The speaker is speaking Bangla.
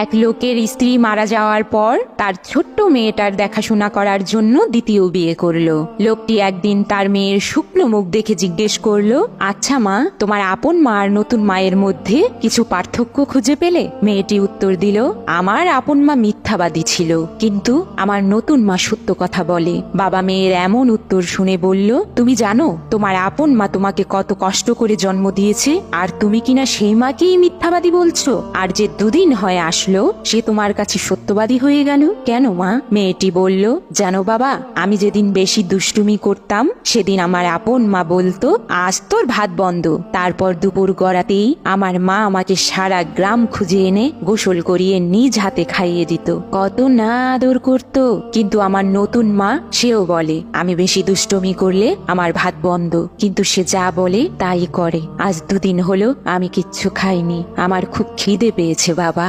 এক লোকের স্ত্রী মারা যাওয়ার পর তার ছোট্ট মেয়েটার দেখাশোনা করার জন্য দ্বিতীয় বিয়ে করলো। লোকটি একদিন তার মেয়ের শুকনো মুখ দেখে জিজ্ঞেস করলো, আচ্ছা মা, তোমার আপন মা আর নতুন মায়ের মধ্যে কিছু পার্থক্য খুঁজে পেলে? মেয়েটি উত্তর দিল, আমার আপন মা মিথ্যাবাদী ছিল, কিন্তু আমার নতুন মা সত্য কথা বলে। বাবা মেয়ের এমন উত্তর শুনে বলল, তুমি জানো তোমার আপন মা তোমাকে কত কষ্ট করে জন্ম দিয়েছে, আর তুমি কিনা সেই মাকেই মিথ্যাবাদী বলছো? আর যে দুদিন হয় আসলো সে তোমার কাছে সত্যবাদী হয়ে গেল কেন মা? মেয়েটি বলল, জানো বাবা, আমি যেদিন বেশি দুষ্টুমি করতাম সেদিন আমার আপন মা বলতো, আজ তোর ভাত বন্ধ। তারপর দুপুর গড়াতেই আমার মা আমাকে সারা গ্রাম খুঁজে এনে গোসল করিয়ে নিজ হাতে খাইয়ে দিত। কত না আদর করতো। কিন্তু আমার নতুন মা, সেও বলে আমি বেশি দুষ্টুমি করলে আমার ভাত বন্ধ, কিন্তু সে যা বলে তাই করে। আজ দুদিন হলো আমি কিচ্ছু খাইনি, আমার খুব খিদে পেয়েছে বাবা।